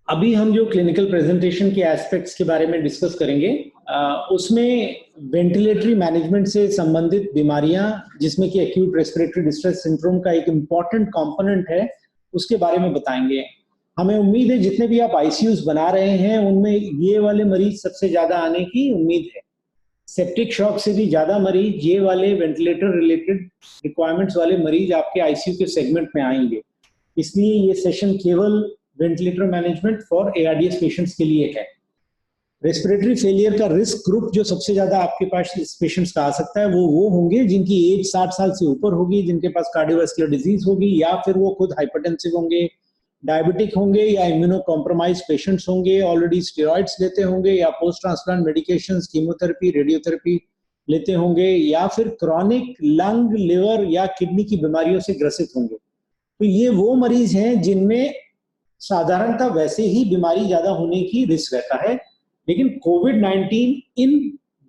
अभी हम जो क्लिनिकल प्रेजेंटेशन के एस्पेक्ट्स के बारे में डिस्कस करेंगे, उसमें वेंटिलेटरी मैनेजमेंट से संबंधित बीमारियां, जिसमें कि एक्यूट रेस्पिरेटरी डिस्ट्रेस सिंड्रोम का एक इम्पॉर्टेंट कंपोनेंट है, उसके बारे में बताएंगे। हमें उम्मीद है जितने भी आप आईसीयूज बना रहे हैं उनमें ये वाले मरीज सबसे ज्यादा आने की उम्मीद है। सेप्टिक शॉक से भी ज्यादा मरीज, ये वाले वेंटिलेटर रिलेटेड रिक्वायरमेंट्स वाले मरीज आपके आईसीयू के सेगमेंट में आएंगे। इसलिए ये सेशन केवल ventilator management for ARDS patients के लिए है। रेस्पिरेटरी फेलियर का रिस्क ग्रुप जो सबसे ज्यादा आपके पास इस पेशेंट्स का आ सकता है वो होंगे जिनकी एज 60 साल से ऊपर होगी, जिनके पास कार्डियोवास्कुलर डिजीज होगी, या फिर वो खुद हाइपरटेंसिव होंगे, डायबिटिक होंगे, या इम्यूनो कॉम्प्रोमाइज पेशेंट्स होंगे, ऑलरेडी स्टेरॉइड्स लेते होंगे, या post transplant medications, chemotherapy, radiotherapy लेते होंगे, या फिर क्रॉनिक लंग, लिवर या किडनी की बीमारियों से ग्रसित होंगे। तो ये वो मरीज हैं जिनमें साधारणतः वैसे ही बीमारी ज्यादा होने की रिस्क रहता है, लेकिन कोविड-19 इन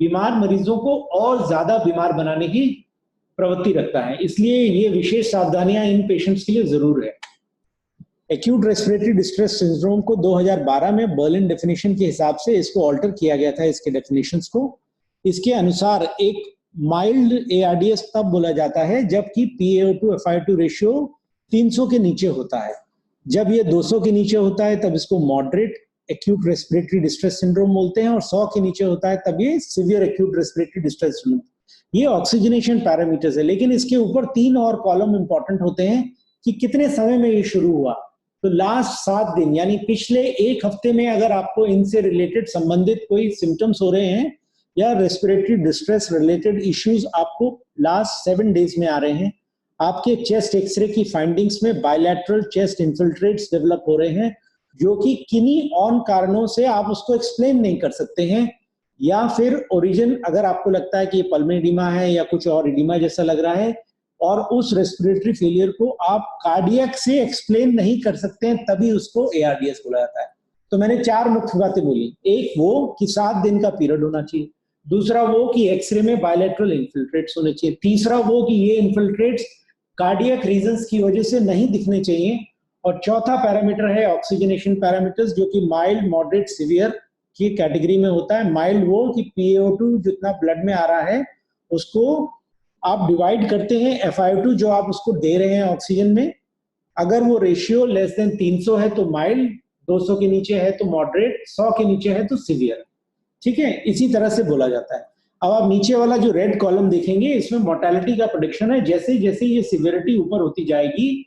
बीमार मरीजों को और ज्यादा बीमार बनाने की प्रवृत्ति रखता है। इसलिए ये विशेष सावधानियां इन पेशेंट्स के लिए जरूर है। एक्यूट रेस्पिरेटरी डिस्ट्रेस सिंड्रोम को 2012 में बर्लिन डेफिनेशन के हिसाब से इसको ऑल्टर किया गया था, इसके डेफिनेशंस को। इसके अनुसार एक माइल्ड एआरडीएस तब बोला जाता है जबकि PaO2 FiO2 रेशियो 300 के नीचे होता है। जब ये 200 के नीचे होता है तब इसको moderate acute respiratory distress syndrome बोलते हैं, और 100 के नीचे होता है तब ये severe acute respiratory distress syndrome. ये ऑक्सीजनेशन पैरामीटर्स है, लेकिन इसके ऊपर 3 और कॉलम इंपॉर्टेंट होते हैं कि कितने समय में ये शुरू हुआ। तो लास्ट 7 दिन यानी पिछले 1 हफ्ते में अगर आपको इनसे रिलेटेड संबंधित कोई सिम्टम्स हो रहे हैं या रेस्पिरेटरी डिस्ट्रेस रिलेटेड इश्यूज आपको लास्ट 7 डेज में आ रहे हैं, आपके चेस्ट एक्सरे की फाइंडिंग्स में बायलैटरल चेस्ट इन्फिल्ट्रेट्स डेवलप हो रहे हैं, जो कि किन्हीं और कारणों से आप उसको एक्सप्लेन नहीं कर सकते हैं, या फिर ओरिजिन अगर आपको लगता है कि ये पल्मोनरी एडिमा है या कुछ और एडिमा जैसा लग रहा है, और उस रेस्पिरेटरी फेलियर को आप कार्डियक से एक्सप्लेन नहीं कर सकते हैं, तभी उसको एआरडीएस बोला जाता है। तो मैंने 4 मुख्य बातें बोली। एक वो कि 7 दिन का पीरियड होना चाहिए, दूसरा वो कि एक्सरे में बायलैटरल इन्फिल्ट्रेट्स होने चाहिए, तीसरा वो कि ये इन्फिल्ट्रेट्स कार्डियक रीजंस की वजह से नहीं दिखने चाहिए, और चौथा पैरामीटर है ऑक्सीजनेशन पैरामीटर्स, जो कि माइल्ड, मॉडरेट, सीवियर की कैटेगरी में होता है। माइल्ड वो कि PaO2 जितना ब्लड में आ रहा है उसको आप डिवाइड करते हैं FiO2 जो आप उसको दे रहे हैं ऑक्सीजन में, अगर वो रेशियो लेस देन 300 है तो माइल्ड, 200 के नीचे है तो मॉडरेट, 100 के नीचे है तो सीवियर। ठीक है, इसी तरह से बोला जाता है। अब आप नीचे वाला जो रेड कॉलम देखेंगे, इसमें मोर्टेलिटी का प्रेडिक्शन है। जैसे जैसे ये सिवियरिटी ऊपर होती जाएगी,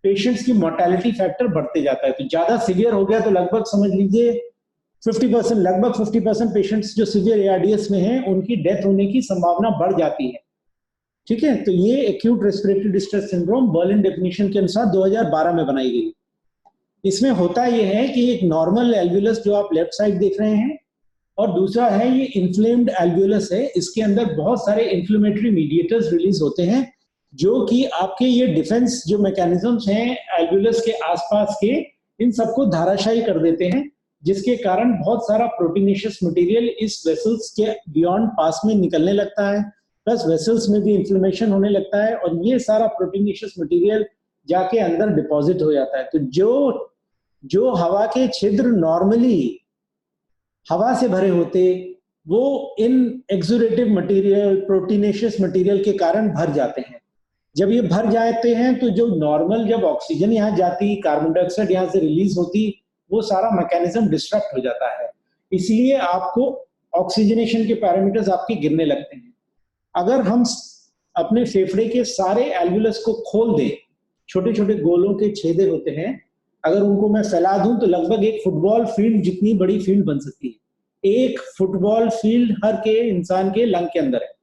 पेशेंट्स की मोर्टेलिटी फैक्टर बढ़ते जाता है। तो ज्यादा सीवियर हो गया तो लगभग समझ लीजिए 50%, लगभग 50% पेशेंट्स जो सीवियर एआरडीएस में हैं उनकी डेथ होने की संभावना बढ़ जाती है। ठीक है, तो ये acute respiratory distress syndrome Berlin definition के अनुसार 2012 में बनाई गई। इसमें होता यह है कि एक नॉर्मल एल्वियोलस जो आप लेफ्ट साइड देख रहे हैं, और दूसरा है ये इन्फ्लेम्ड एल्वियोलस है। इसके अंदर बहुत सारे इन्फ्लेमेटरी मीडिएटर्स रिलीज होते हैं, जो कि आपके ये डिफेंस जो मैकेनिज्म्स हैं एल्वियोलस के आसपास के, इन सबको धाराशायी कर देते हैं, जिसके कारण बहुत सारा प्रोटीनेशियस मटेरियल इस वेसल्स के बियॉन्ड पास में निकलने लगता है, प्लस वेसल्स में भी इन्फ्लेमेशन होने लगता है, और ये सारा प्रोटीनेशियस मटेरियल जाके अंदर डिपॉजिट हो जाता है। तो जो हवा के छिद्र नॉर्मली हवा से भरे होते, वो इन एक्सुडेटिव मटेरियल, प्रोटीनेशियस मटेरियल के कारण भर जाते हैं। जब ये भर जाते हैं तो जो नॉर्मल जब ऑक्सीजन यहाँ जाती, कार्बन डाइऑक्साइड यहाँ से रिलीज होती, वो सारा मैकेनिज्म डिस्ट्रक्ट हो जाता है। इसलिए आपको ऑक्सीजनेशन के पैरामीटर्स आपके गिरने लगते हैं। अगर हम अपने फेफड़े के सारे एल्वियोलस को खोल दें, छोटे छोटे गोलों के छेदे होते हैं, अगर उनको मैं फैला दूं तो लगभग एक फुटबॉल फील्ड जितनी बड़ी फील्ड बन सकती है। एक फुटबॉल फील्ड हर के इंसान के लंग के अंदर है।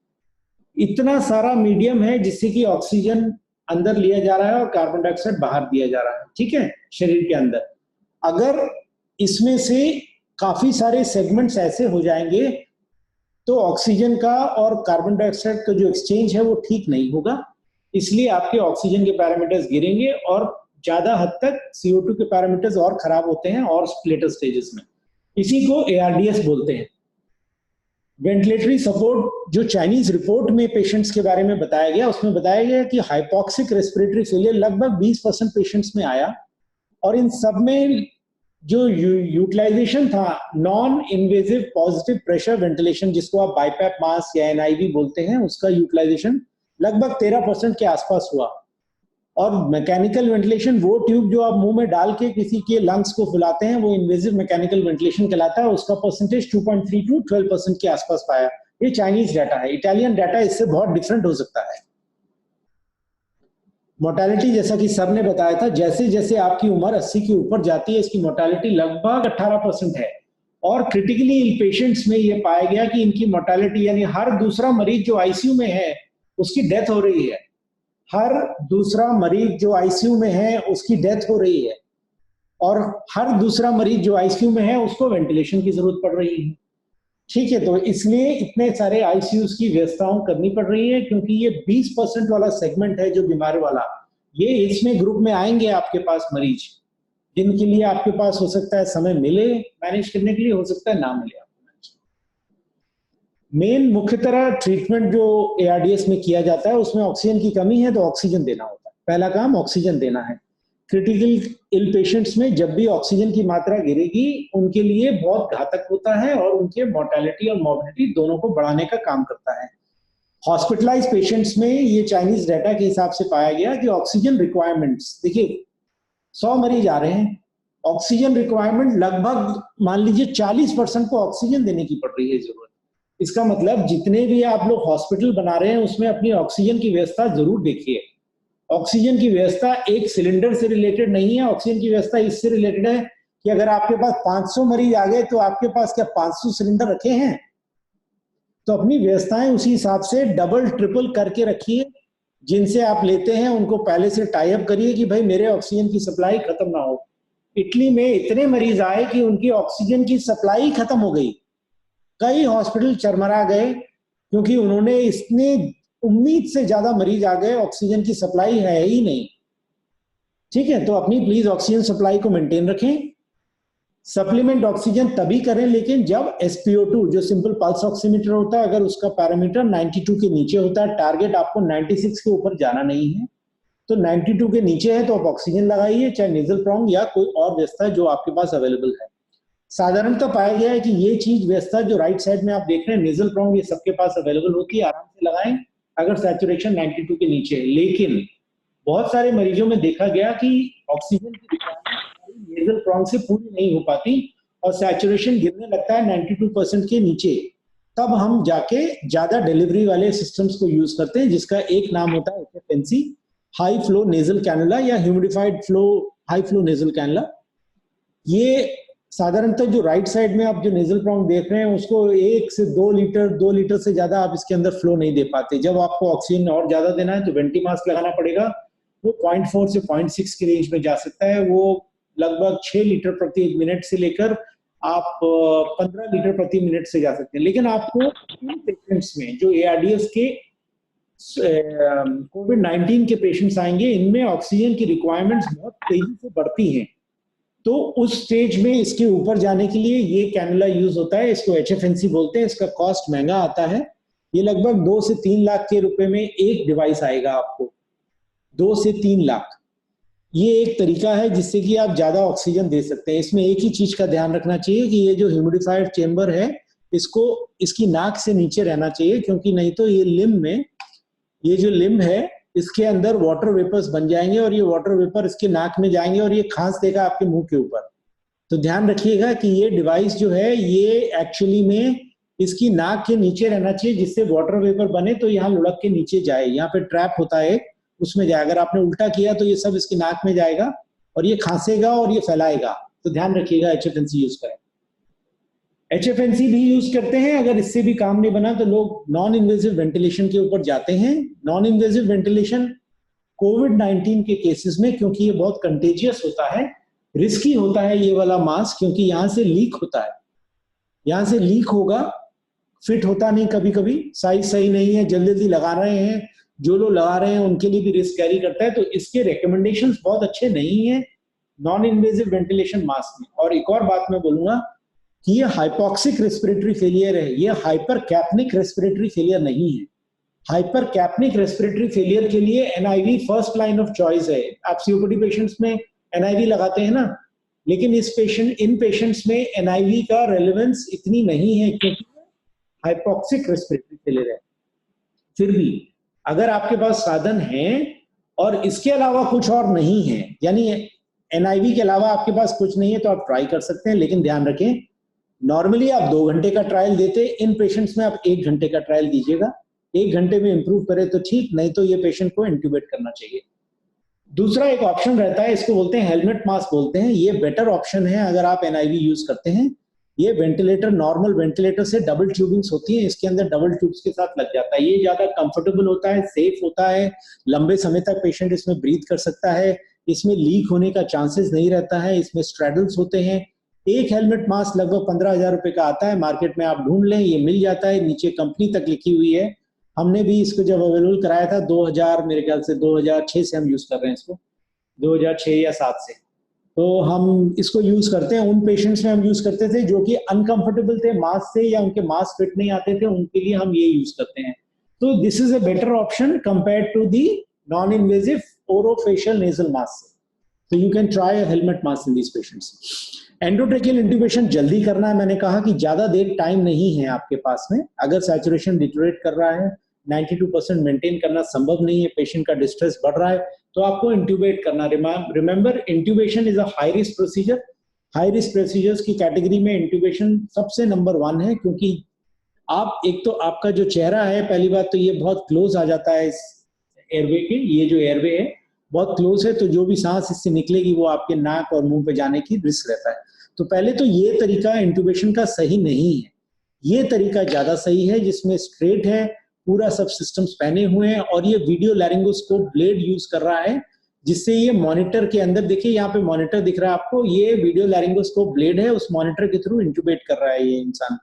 इतना सारा मीडियम है जिससे कि ऑक्सीजन अंदर लिया जा रहा है और कार्बन डाइऑक्साइड बाहर दिया जा रहा है। ठीक है, शरीर के अंदर अगर इसमें से काफी सारे सेगमेंट्स ऐसे हो जाएंगे तो ऑक्सीजन का और कार्बन डाइऑक्साइड का जो एक्सचेंज है वो ठीक नहीं होगा। इसलिए आपके ऑक्सीजन के पैरामीटर्स गिरेंगे और ज्यादा हद तक CO2 के पैरामीटर्स और खराब होते हैं और लेटर स्टेजेस में। इसी को ARDS बोलते हैं। वेंटिलेटरी सपोर्ट जो चाइनीज रिपोर्ट में पेशेंट्स के बारे में बताया गया, उसमें बताया गया कि हाइपोक्सिक रेस्पिरेटरी फेलियर लगभग 20% पेशेंट्स में आया, और इन सब में जो यूटिलाइजेशन था non invasive positive pressure ventilation, जिसको आप बाईपैप मास्क या एनआईवी बोलते हैं, उसका यूटिलाइजेशन लगभग 13% के आसपास हुआ। और मैकेनिकल वेंटिलेशन, वो ट्यूब जो आप मुंह में डाल के किसी के लंग्स को फुलाते हैं, वो इन्वेजिव मैकेनिकल वेंटिलेशन कहलाता है। उसका परसेंटेज 2.3 टू 12% के आसपास पाया। ये चाइनीज डाटा है, इटालियन डाटा इससे बहुत डिफरेंट हो सकता है। मोर्टेलिटी, जैसा कि सर ने बताया था, जैसे जैसे आपकी उम्र 80 के ऊपर जाती है, इसकी मोर्टेलिटी लगभग 18% है। और क्रिटिकली इल पेशेंट्स में ये पाया गया कि इनकी मोर्टेलिटी, यानी हर दूसरा मरीज जो आईसीयू में है उसकी डेथ हो रही है, हर दूसरा मरीज जो आईसीयू में है उसकी डेथ हो रही है, और हर दूसरा मरीज जो आईसीयू में है उसको वेंटिलेशन की जरूरत पड़ रही है। ठीक है, तो इसलिए इतने सारे आईसीयूज की व्यवस्थाओं करनी पड़ रही है, क्योंकि ये 20% वाला सेगमेंट है जो बीमार वाला, ये इसमें ग्रुप में आएंगे आपके पास मरीज, जिनके लिए आपके पास हो सकता है समय मिले मैनेज करने के लिए, हो सकता है ना मिले आपको मैनेज। मेन मुख्य तरह ट्रीटमेंट जो एआरडीएस में किया जाता है, उसमें ऑक्सीजन की कमी है तो ऑक्सीजन देना होता है, पहला काम ऑक्सीजन देना है। क्रिटिकल इल पेशेंट्स में जब भी ऑक्सीजन की मात्रा गिरेगी उनके लिए बहुत घातक होता है और उनके मोर्टेलिटी और मॉर्बिडिटी दोनों को बढ़ाने का काम करता है। हॉस्पिटलाइज पेशेंट्स में ये चाइनीज डाटा के हिसाब से पाया गया कि ऑक्सीजन रिक्वायरमेंट्स, देखिए 100 मरीज आ रहे हैं, ऑक्सीजन रिक्वायरमेंट लगभग मान लीजिए 40% को ऑक्सीजन देने की पड़ रही है जरूरत। इसका मतलब जितने भी आप लोग हॉस्पिटल बना रहे हैं उसमें अपनी ऑक्सीजन की व्यवस्था जरूर देखिए। ऑक्सीजन की व्यवस्था एक सिलेंडर से रिलेटेड नहीं है, ऑक्सीजन की व्यवस्था इससे रिलेटेड है कि अगर आपके पास 500 मरीज आ गए तो आपके पास क्या 500 सिलेंडर रखे हैं? तो अपनी व्यवस्थाएं उसी हिसाब से डबल ट्रिपल करके रखिए। जिनसे आप लेते हैं उनको पहले से टाई अप करिए कि भाई मेरे ऑक्सीजन की सप्लाई खत्म ना हो। इटली में इतने मरीज आए कि उनकी ऑक्सीजन की सप्लाई खत्म हो गई, कई हॉस्पिटल चरमरा गए क्योंकि उन्होंने इतने उम्मीद से ज्यादा मरीज आ गए, ऑक्सीजन की सप्लाई है ही नहीं। ठीक है, तो अपनी प्लीज ऑक्सीजन सप्लाई को मेंटेन रखें। सप्लीमेंट ऑक्सीजन तभी करें लेकिन जब SpO2 जो सिंपल पल्स ऑक्सीमीटर होता है, अगर उसका पैरामीटर 92 के नीचे होता है, टारगेट आपको 96 के ऊपर जाना नहीं है, तो 92 के नीचे है तो आप ऑक्सीजन लगाइए, चाहे नेजल प्रोंग या कोई और व्यवस्था जो आपके पास अवेलेबल है। साधारणतः पाया गया है कि ये चीज व्यवस्था जो राइट साइड में आप देख रहे हैं, नेजल प्रोंग, ये सबके पास अवेलेबल होती है, आराम से लगाएं अगर सैचुरेशन 92 के नीचे है। लेकिन बहुत सारे मरीजों में देखा गया कि ऑक्सीजन की रिक्वायरमेंट नेजल प्रोंग से पूरी नहीं हो पाती और सैचुरेशन गिरने लगता है 92% के नीचे, तब हम जाके ज्यादा डिलीवरी वाले सिस्टम्स को यूज करते हैं, जिसका एक नाम होता है HFNC, high flow nasal cannula या humidified flow high flow nasal cannula. ये साधारणतः जो राइट साइड में आप जो नेजल प्रोंग देख रहे हैं उसको 1 से 2 लीटर 2 लीटर से ज्यादा आप इसके अंदर फ्लो नहीं दे पाते। जब आपको ऑक्सीजन और ज्यादा देना है तो वेंटी मास्क लगाना पड़ेगा, वो 0.4 से 0.6 की रेंज में जा सकता है। वो लगभग 6 लीटर प्रति मिनट से लेकर आप 15 लीटर प्रति मिनट से जा सकते हैं। लेकिन आपको पेशेंट्स में जो ARDS के कोविड-19 के पेशेंट्स आएंगे, इनमें ऑक्सीजन की रिक्वायरमेंट्स बहुत तेजी से बढ़ती हैं, तो उस स्टेज में इसके ऊपर जाने के लिए ये कैनुला यूज होता है, इसको HFNC बोलते हैं। इसका कॉस्ट महंगा आता है, ये लगभग 2 से 3 लाख के रुपए में एक डिवाइस आएगा आपको, 2 से 3 लाख। ये एक तरीका है जिससे कि आप ज्यादा ऑक्सीजन दे सकते हैं। इसमें एक ही चीज का ध्यान रखना चाहिए कि ये जो ह्यूमिडिफाइड चेंबर है इसको इसकी नाक से नीचे रहना चाहिए, क्योंकि नहीं तो ये लिम्ब में, ये जो लिम्ब है इसके अंदर वाटर वेपर्स बन जाएंगे और ये वाटर वेपर इसके नाक में जाएंगे और ये खांस देगा आपके मुंह के ऊपर। तो ध्यान रखिएगा कि ये डिवाइस जो है ये एक्चुअली में इसकी नाक के नीचे रहना चाहिए, जिससे वाटर वेपर बने तो यहाँ लुढ़क के नीचे जाए, यहाँ पे ट्रैप होता है उसमें जाए। अगर आपने उल्टा किया तो ये सब इसकी नाक में जाएगा और ये खांसेगा और ये फैलाएगा। तो ध्यान रखिएगा HFNC यूज करें। HFNC भी यूज करते हैं, अगर इससे भी काम नहीं बना तो लोग नॉन इन्वेजिव वेंटिलेशन के ऊपर जाते हैं। नॉन इन्वेजिव वेंटिलेशन कोविड-19 के केसेस में, क्योंकि ये बहुत कंटेजियस होता है, रिस्की होता है ये वाला मास्क, क्योंकि यहां से लीक होता है, यहां से लीक होगा, फिट होता नहीं, कभी कभी साइज सही नहीं है, जल्दी जल्दी लगा रहे हैं, जो लोग लगा रहे हैं उनके लिए भी रिस्क कैरी करता है। तो इसके रिकमेंडेशंस बहुत अच्छे नहीं है नॉन इन्वेजिव वेंटिलेशन मास्क में। और एक और बात मैं बोलूंगा कि ये हाइपोक्सिक रेस्पिरेटरी फेलियर है, ये हाइपर कैप्निक रेस्पिरेटरी फेलियर नहीं है। हाइपर कैप्निक रेस्पिरेटरी फेलियर के लिए NIV first line of choice है। आप COPD पेशेंट्स में NIV लगाते हैं ना, लेकिन इन पेशेंट्स में एनआईवी का रेलेवेंस इतनी नहीं है क्योंकि हाइपोक्सिक रेस्पिरेटरी फेलियर है। फिर भी अगर आपके पास साधन है और इसके अलावा कुछ और नहीं है, यानी एनआईवी के अलावा आपके पास कुछ नहीं है, तो आप ट्राई कर सकते हैं। लेकिन ध्यान रखें, नॉर्मली आप 2 घंटे का ट्रायल देते, इन पेशेंट्स में आप 1 घंटे का ट्रायल दीजिएगा। 1 घंटे में इंप्रूव करे तो ठीक, नहीं तो ये पेशेंट को इंट्यूबेट करना चाहिए। दूसरा एक ऑप्शन रहता है, इसको बोलते हैं हेलमेट मास्क बोलते हैं। ये बेटर ऑप्शन है अगर आप एनआईवी यूज करते हैं। ये वेंटिलेटर, नॉर्मल वेंटिलेटर से डबल ट्यूबिंग्स होती है, इसके अंदर डबल ट्यूब्स के साथ लग जाता है। ये ज्यादा कंफर्टेबल होता है, सेफ होता है, लंबे समय तक पेशेंट इसमें ब्रीथ कर सकता है, इसमें लीक होने का चांसेस नहीं रहता है, इसमें स्ट्रैडल्स होते हैं। एक हेलमेट मास्क लगभग 15,000 रुपए का आता है, मार्केट में आप ढूंढ लें, ये मिल जाता है, नीचे कंपनी तक लिखी हुई है। हमने भी इसको जब अवेलेबल कराया था 2000, मेरे ख्याल से 2006 से हम यूज कर रहे हैं इसको, 2006 या 7 से। तो हम इसको यूज करते हैं। उन पेशेंट्स में हम यूज करते थे जो कि अनकंफर्टेबल थे मास्क से, या उनके मास्क फिट नहीं आते थे, उनके लिए हम ये यूज करते हैं। तो this is a better option compared to the non invasive orofacial nasal mask. So you can try a helmet mask in these patients. Endotracheal intubation जल्दी करना है, मैंने कहा कि ज्यादा देर टाइम नहीं है आपके पास में। अगर सैचुरेशन डिटोरेट कर रहा है, 92% मेंटेन करना संभव नहीं है, पेशेंट का डिस्ट्रेस बढ़ रहा है, तो आपको इंट्यूबेट करना। Remember, intubation is a high risk procedure. High risk procedures की कैटेगरी में इंट्यूबेशन सबसे नंबर 1 है, क्योंकि आप एक तो आपका जो चेहरा है, पहली बात तो ये बहुत क्लोज आ जाता है इस एयरवे के, ये जो एयरवे है बहुत क्लोज है, तो जो भी सांस इससे निकलेगी वो आपके नाक और मुंह पे जाने की रिस्क रहता है। तो पहले तो ये तरीका इंट्यूबेशन का सही नहीं है। ये तरीका ज्यादा सही है जिसमें स्ट्रेट है, पूरा सब सिस्टम्स पहने हुए हैं, और ये वीडियो लैरिंगोस्कोप ब्लेड यूज कर रहा है, जिससे ये मॉनिटर के अंदर, देखिए यहाँ पे मॉनिटर दिख रहा है आपको, ये वीडियो लैरिंगोस्कोप ब्लेड है, उस मॉनिटर के थ्रू इंट्यूबेट कर रहा है ये इंसान।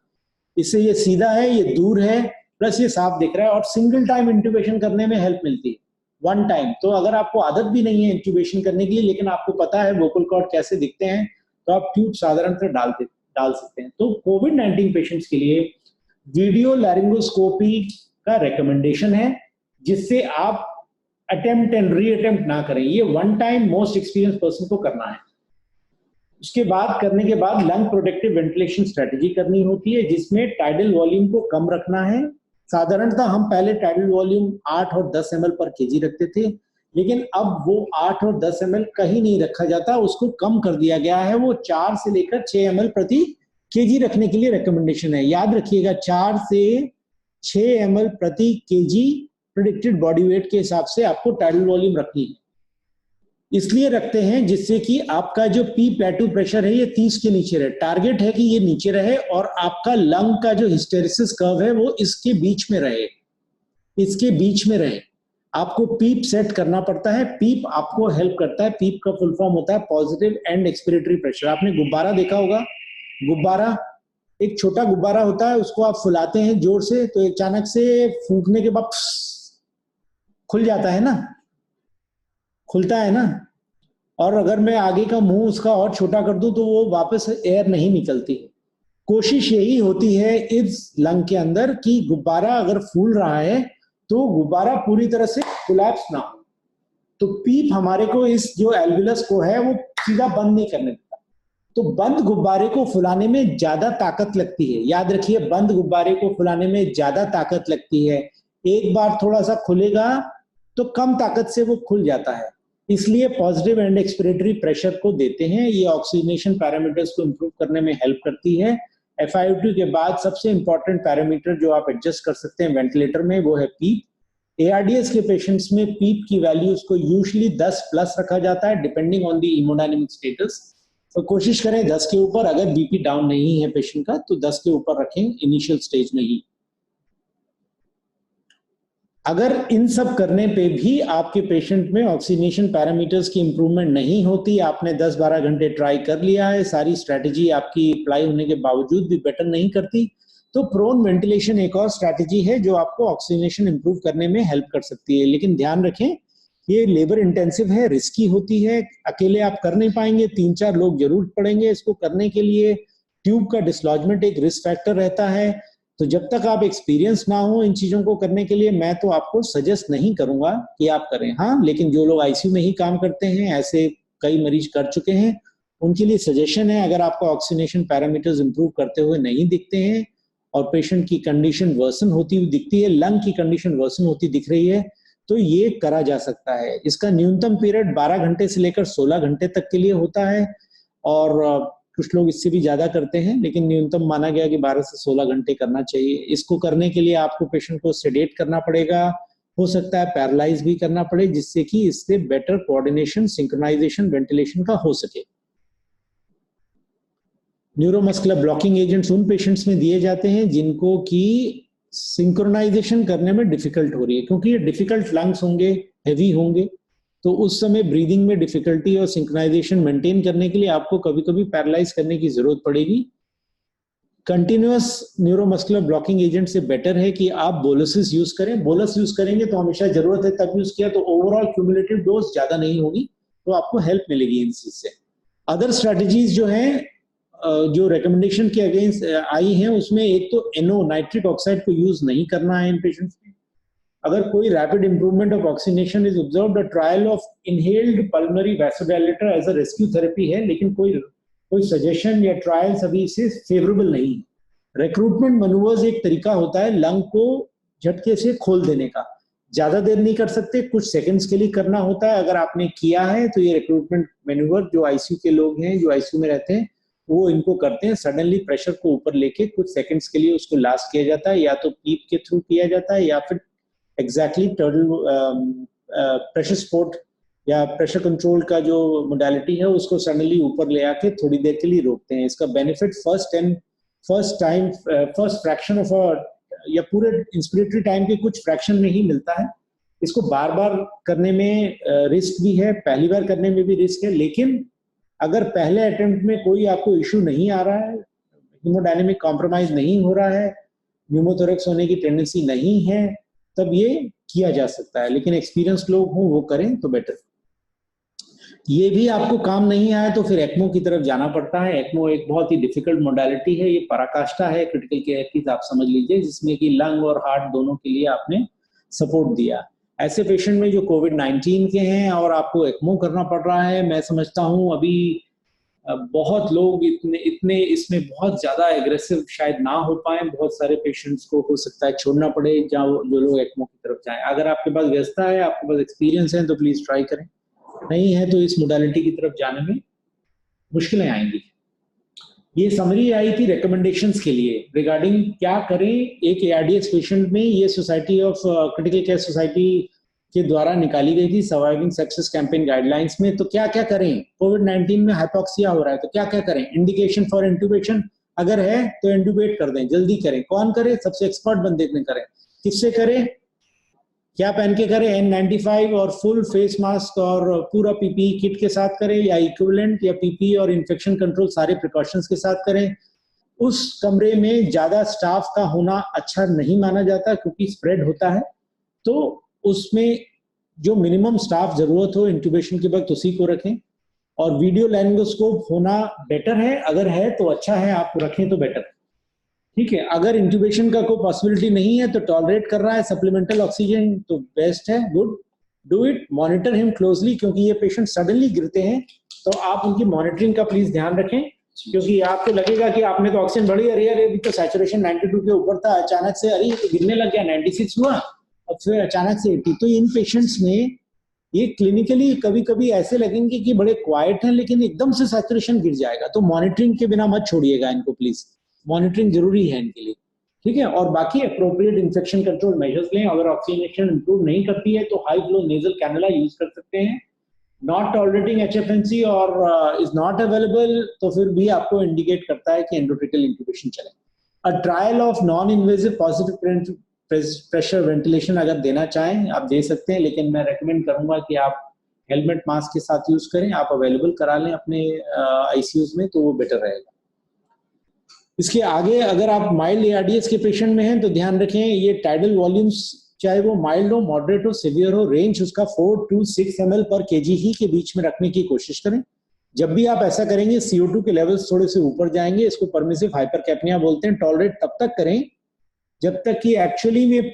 इससे ये सीधा है, ये दूर है, प्लस ये साफ दिख रहा है, और सिंगल टाइम इंट्यूबेशन करने में हेल्प मिलती है, 1 टाइम। तो अगर आपको आदत भी नहीं है इंट्यूबेशन करने की, लेकिन आपको पता है वोकल कॉर्ड कैसे दिखते हैं, तो आप ट्यूब साधारणतः डाल सकते हैं। तो कोविड-19 पेशेंट्स के लिए वीडियो लैरिंगोस्कोपी का रिकमेंडेशन है, जिससे आप अटेम्प्ट एंड री अटेम्प्ट ना करें। ये 1 टाइम मोस्ट एक्सपीरियंस पर्सन को करना है। उसके बाद करने के बाद लंग प्रोटेक्टिव वेंटिलेशन स्ट्रेटेजी करनी होती है, जिसमें टाइडल वॉल्यूम को कम रखना है। साधारणतः हम पहले टाइडल वॉल्यूम 8 और 10 ml पर केजी रखते थे, लेकिन अब वो 8 और 10 ml कहीं नहीं रखा जाता, उसको कम कर दिया गया है। वो 4 से लेकर 6 ml प्रति केजी रखने के लिए रिकमेंडेशन है। याद रखिएगा, 4 से 6 ml प्रति केजी प्रेडिक्टेड बॉडी वेट के हिसाब से आपको टाइडल वॉल्यूम रखनी है। इसलिए रखते हैं जिससे कि आपका जो पी प्लेटू प्रेशर है ये 30 के नीचे रहे। टारगेट है कि ये नीचे रहे, और आपका लंग का जो हिस्टेरिसिस कर्व है वो इसके बीच में रहे, इसके बीच में रहे। आपको पीप सेट करना पड़ता है। पीप आपको हेल्प करता है। पीप का फुल फॉर्म होता है पॉजिटिव एंड एक्सपिरेटरी प्रेशर। आपने गुब्बारा देखा होगा, गुब्बारा एक छोटा गुब्बारा होता है, उसको आप फुलाते हैं जोर से, तो अचानक से फूंकने के बाद खुल जाता है ना, खुलता है ना। और अगर मैं आगे का मुंह उसका और छोटा कर दूं तो वो वापस एयर नहीं निकलती। कोशिश यही होती है इस लंग के अंदर कि गुब्बारा अगर फूल रहा है तो गुब्बारा पूरी तरह से कोलैप्स ना हो। तो पीप हमारे को इस जो एल्वियस को है वो सीधा बंद नहीं करने देता। तो बंद गुब्बारे को फुलाने में ज्यादा ताकत लगती है। याद रखिए, बंद गुब्बारे को फुलाने में ज्यादा ताकत लगती है। एक बार थोड़ा सा खुलेगा तो कम ताकत से वो खुल जाता है। इसलिए पॉजिटिव एंड एक्सपिरेटरी प्रेशर को देते हैं। ये ऑक्सीजनेशन पैरामीटर्स को इंप्रूव करने में हेल्प करती है। FiO2 के बाद सबसे इंपॉर्टेंट पैरामीटर जो आप एडजस्ट कर सकते हैं वेंटिलेटर में, वो है पीप। ARDS के पेशेंट्स में पीप की वैल्यूज को यूजुअली 10 प्लस रखा जाता है, डिपेंडिंग ऑन द हेमोडायनेमिक स्टेटस। तो कोशिश करें 10 के ऊपर। अगर बीपी डाउन नहीं है पेशेंट का तो 10 के ऊपर रखें इनिशियल स्टेज में ही। अगर इन सब करने पे भी आपके पेशेंट में ऑक्सीजनेशन पैरामीटर्स की इंप्रूवमेंट नहीं होती, आपने 10-12 घंटे ट्राई कर लिया है, सारी स्ट्रैटेजी आपकी अप्लाई होने के बावजूद भी बेटर नहीं करती, तो प्रोन वेंटिलेशन एक और स्ट्रैटेजी है जो आपको ऑक्सीजनेशन इंप्रूव करने में हेल्प कर सकती है। लेकिन ध्यान रखें, ये लेबर इंटेंसिव है, रिस्की होती है, अकेले आप कर नहीं पाएंगे, 3-4 लोग जरूर पड़ेंगे इसको करने के लिए। ट्यूब का डिसलॉजमेंट एक रिस्क फैक्टर रहता है। तो जब तक आप एक्सपीरियंस ना हो इन चीजों को करने के लिए, मैं तो आपको सजेस्ट नहीं करूंगा कि आप करें। हाँ, लेकिन जो लोग आईसीयू में ही काम करते हैं, ऐसे कई मरीज कर चुके हैं, उनके लिए सजेशन है, अगर आपका ऑक्सीजनेशन पैरामीटर्स इंप्रूव करते हुए नहीं दिखते हैं और पेशेंट की कंडीशन वर्सन होती हुई दिखती है, लंग की कंडीशन वर्सन होती दिख रही है, तो ये करा जा सकता है। इसका न्यूनतम पीरियड 12 घंटे से लेकर 16 घंटे तक के लिए होता है, और कुछ लोग इससे भी ज्यादा करते हैं, लेकिन न्यूनतम माना गया कि 12 से 16 घंटे करना चाहिए। इसको करने के लिए आपको पेशेंट को सेडेट करना पड़ेगा, हो सकता है पैरालाइज भी करना पड़े, जिससे कि इससे बेटर कोऑर्डिनेशन, सिंक्रोनाइजेशन, वेंटिलेशन का हो सके। न्यूरोमस्कुलर ब्लॉकिंग एजेंट्स उन पेशेंट्स में दिए जाते हैं जिनको की सिंक्रोनाइजेशन करने में डिफिकल्ट हो रही है, क्योंकि ये डिफिकल्ट लंग्स होंगे, हैवी होंगे, तो उस समय ब्रीदिंग में डिफिकल्टी और सिंक्रोनाइजेशन मेंटेन करने के लिए आपको कभी कभी पैरालाइज करने की जरूरत पड़ेगी। कंटिन्यूअस न्यूरोमस्कुलर ब्लॉकिंग एजेंट से बेटर है कि आप बोलसिस यूज करें। बोलस यूज करेंगे तो हमेशा जरूरत है तब यूज किया, तो ओवरऑल क्यूमुलेटिव डोज ज्यादा नहीं होगी, तो आपको हेल्प मिलेगी इन चीज से। अदर स्ट्रेटजीज जो हैं, जो रिकमेंडेशन के अगेंस्ट आई हैं, उसमें एक तो NO नाइट्रिक ऑक्साइड को यूज नहीं करना है इन पेशेंट्स में। अगर कोई rapid improvement of oxygenation is observed, the trial of inhaled pulmonary vasodilator as a rescue therapy है, लेकिन कोई सजेशन या ट्रायल्स अभी इससे फेवरेबल नहीं है। रिक्रूटमेंट मैनूवर्स एक तरीका होता है लंग को झटके से खोल देने का, ज्यादा देर नहीं कर सकते, कुछ सेकंड्स के लिए करना होता है। अगर आपने किया है तो ये रिक्रूटमेंट मैनूवर जो आईसीयू के लोग हैं, जो आईसीयू में रहते हैं, वो इनको करते हैं। सडनली प्रेशर को ऊपर लेके कुछ सेकंड्स के लिए उसको लास्ट किया जाता है, या तो पीप के थ्रू किया जाता है, या फिर एग्जैक्टली टर्टल प्रेशर सपोर्ट या प्रेशर कंट्रोल का जो मोडालिटी है उसको सडनली ऊपर ले आके थोड़ी देर के लिए रोकते हैं। इसका बेनिफिट फर्स्ट फ्रैक्शन ऑफ या पूरे इंस्पिरेटरी टाइम के कुछ फ्रैक्शन में ही मिलता है। इसको बार बार करने में रिस्क भी है, पहली बार करने में भी रिस्क है, लेकिन अगर पहले अटेम्प्ट में कोई आपको इश्यू नहीं आ रहा है, हीमोडायनेमिक कॉम्प्रोमाइज नहीं हो रहा है, न्यूमोथोरेक्स होने की टेंडेंसी नहीं है, तब ये किया जा सकता है। लेकिन एक्सपीरियंस लोग हों वो करें तो बेटर। ये भी आपको काम नहीं आया तो फिर एक्मो की तरफ जाना पड़ता है। एक्मो एक बहुत ही डिफिकल्ट मोडालिटी है, ये पराकाष्ठा है क्रिटिकल केयर की, आप समझ लीजिए, जिसमें कि लंग और हार्ट दोनों के लिए आपने सपोर्ट दिया। ऐसे पेशेंट में जो कोविड-19 के हैं और आपको एक्मो करना पड़ रहा है, मैं समझता हूं अभी बहुत लोग इतने इसमें बहुत ज्यादा एग्रेसिव शायद ना हो पाए। बहुत सारे पेशेंट्स को हो सकता है छोड़ना पड़े जो लोग एक्मो की तरफ जाएं। अगर आपके पास व्यवस्था है, आपके पास एक्सपीरियंस है, तो प्लीज ट्राई करें, नहीं है तो इस मोडालिटी की तरफ जाने में मुश्किलें आएंगी। ये समरी आई थी रिकमेंडेशंस के लिए रिगार्डिंग क्या करें एक एआरडीएस पेशेंट में। ये society of critical care society के द्वारा निकाली गई थी सर्वाइविंग सेप्सिस कैंपेन गाइडलाइंस में। तो क्या क्या करें, कोविड-19 में हाइपोक्सिया हो रहा है तो क्या क्या करें। इंडिकेशन फॉर इंट्यूबेशन अगर है तो इंट्यूबेट कर दें, जल्दी करें। कौन करे, सबसे एक्सपर्ट बंदे ने करें। किससे करें, क्या पहन के करें, N95 और फुल फेस मास्क और पूरा पीपीई किट के साथ करें, या इक्विवेलेंट या पीपीई और इन्फेक्शन कंट्रोल सारे प्रिकॉशंस के साथ करें। उस कमरे में ज्यादा स्टाफ का होना अच्छा नहीं माना जाता क्योंकि स्प्रेड होता है, तो उसमें जो मिनिमम स्टाफ जरूरत हो इंट्यूबेशन के वक्त उसी को रखें। और वीडियो लैरिंगोस्कोप होना बेटर है, अगर है तो अच्छा है, आप रखें तो बेटर है, ठीक है। अगर इंट्यूबेशन का कोई पॉसिबिलिटी नहीं है तो टॉलरेट कर रहा है सप्लीमेंटल ऑक्सीजन तो बेस्ट है, good, do it. Monitor him closely, क्योंकि ये पेशेंट सडनली गिरते हैं, तो आप उनकी मॉनिटरिंग का प्लीज ध्यान रखें, क्योंकि आपको लगेगा कि आपने तो ऑक्सीजन बढ़ी, अरे तो सैचुरेशन 92 के ऊपर था, अचानक से अरे तो गिरने लग गया, 96 हुआ और फिर अचानक से 80। तो इन पेशेंट्स में ये क्लिनिकली कभी कभी ऐसे लगेंगे कि बड़े क्वाइट हैं, लेकिन एकदम से सैचुरेशन गिर जाएगा। तो मॉनिटरिंग के बिना मत छोड़िएगा इनको प्लीज, मॉनिटरिंग जरूरी है इनके लिए, ठीक है। और बाकी अप्रोप्रिएट इन्फेक्शन कंट्रोल मेजर्स लें। अगर ऑक्सीजनेशन इंप्रूव नहीं करती है तो high flow nasal cannula use कर सकते हैं। नॉट टॉलरेटिंग HFNC और इज नॉट अवेलेबल तो फिर भी आपको इंडिकेट करता है कि एंडोट्रेकियल इंट्यूबेशन चले। A trial of non invasive positive pressure ventilation अगर देना चाहें आप दे सकते हैं, लेकिन मैं रेकमेंड करूंगा कि आप हेलमेट मास्क के साथ यूज करें, आप अवेलेबल करा लें अपने आईसीयूज में, तो वो बेटर रहेगा। इसके आगे अगर आप माइल्ड एआरडीएस के पेशेंट में हैं तो ध्यान रखें ये टाइडल वॉल्यूम्स चाहे वो माइल्ड हो, मॉडरेट हो, सिवियर हो, रेंज उसका 4 to 6 ml पर केजी ही के बीच में रखने की कोशिश करें। जब भी आप ऐसा करेंगे CO2 के लेवल्स थोड़े से ऊपर जाएंगे, इसको परमिसिव हाइपरकैप्निया बोलते हैं। टॉलरेट तब तक करें जब तक कि एक्चुअली में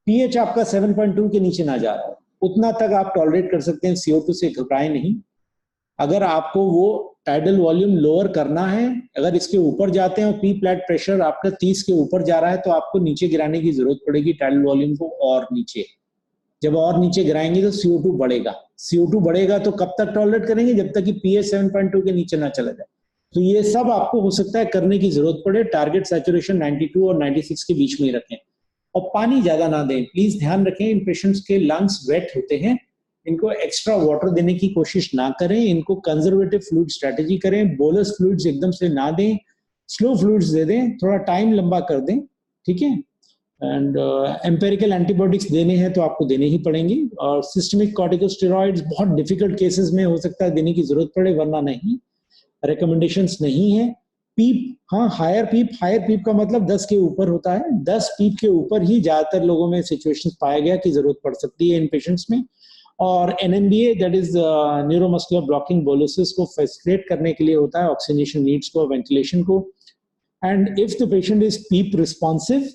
पीएच आपका 7.2 के नीचे ना जा रहा हो, उतना तक आप टॉलरेट कर सकते हैं। CO2 से घबराएं नहीं। अगर आपको वो टाइडल वॉल्यूम लोअर करना है, अगर इसके ऊपर जाते हैं और पी प्लेट प्रेशर आपका 30 के ऊपर जा रहा है तो आपको नीचे गिराने की जरूरत पड़ेगी टाइडल वॉल्यूम को और नीचे। जब और नीचे गिराएंगे तो CO2 बढ़ेगा। CO2 बढ़ेगा तो कब तक टॉलरेट करेंगे? जब तक कि pH 7.2 के नीचे ना चला जाए। तो ये सब आपको हो सकता है करने की जरूरत पड़े। टारगेट सैचुरेशन 92 और 96 के बीच में ही रखें और पानी ज्यादा ना दें। प्लीज ध्यान रखें, इन पेशेंट्स के लंग्स वेट होते हैं, इनको एक्स्ट्रा वाटर देने की कोशिश ना करें, इनको कंजर्वेटिव फ्लूइड स्ट्रेटेजी करें, बोलस फ्लूइड्स एकदम से ना दें, स्लो फ्लूइड्स दे दें, थोड़ा टाइम लंबा कर दें, ठीक है। एंड एम्पेरिकल एंटीबायोटिक्स देने हैं तो आपको देने ही पड़ेंगे। और सिस्टमिक कॉर्टिकोस्टेरॉइड्स बहुत डिफिकल्ट केसेस में हो सकता है देने की जरूरत पड़े, वरना नहीं, रिकमेंडेशंस नहीं है। पीप, हाँ हायर पीप का मतलब 10 के ऊपर होता है। 10 पीप के ऊपर ही ज्यादातर लोगों में सिचुएशंस पाया गया कि जरूरत पड़ सकती है इन पेशेंट्स में। और NMBA that is neuromuscular blocking boluses को फैसिलिटेट करने के लिए होता है, ऑक्सीजनेशन नीड्स को, वेंटिलेशन को। And if the patient is PEEP responsive,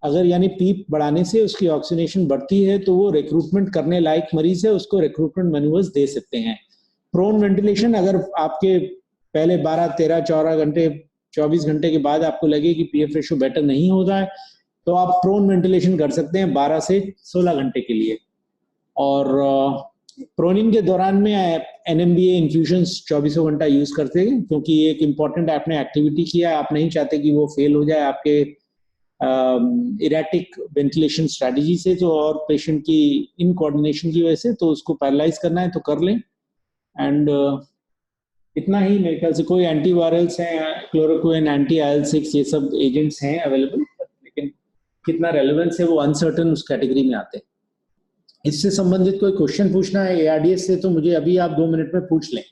अगर यानी पीप बढ़ाने से उसकी ऑक्सीजनेशन बढ़ती है तो वो रिक्रूटमेंट करने लायक मरीज है, उसको रिक्रूटमेंट मैन्यूअर्स दे सकते हैं। प्रोन वेंटिलेशन, अगर आपके पहले 12, 13, 14 घंटे 24 घंटे के बाद आपको लगे कि PF रेशो बेटर नहीं हो रहा है तो आप प्रोन वेंटिलेशन कर सकते हैं 12 से 16 घंटे के लिए। और प्रोनिंग के दौरान में NMBA इन्फ्यूजन्स 24 घंटा यूज करते हैं, क्योंकि ये एक इम्पॉर्टेंट आपने एक्टिविटी किया है, आप नहीं चाहते कि वो फेल हो जाए आपके इरेटिक वेंटिलेशन स्ट्रेटजी से, जो और पेशेंट की इन कोऑर्डिनेशन की वजह से, तो उसको पैरालाइज करना है तो कर लें। एंड इतना ही मेरे ख्याल से। कोई एंटीवायरल्स हैं, क्लोरोक्विन, एंटी-IL-6, ये सब एजेंट्स हैं अवेलेबल, लेकिन कितना रेलेवेंस है वो अनसर्टन उस कैटेगरी में आते हैं। इससे संबंधित कोई क्वेश्चन पूछना है ARDS से तो मुझे अभी आप 2 मिनट में पूछ लें।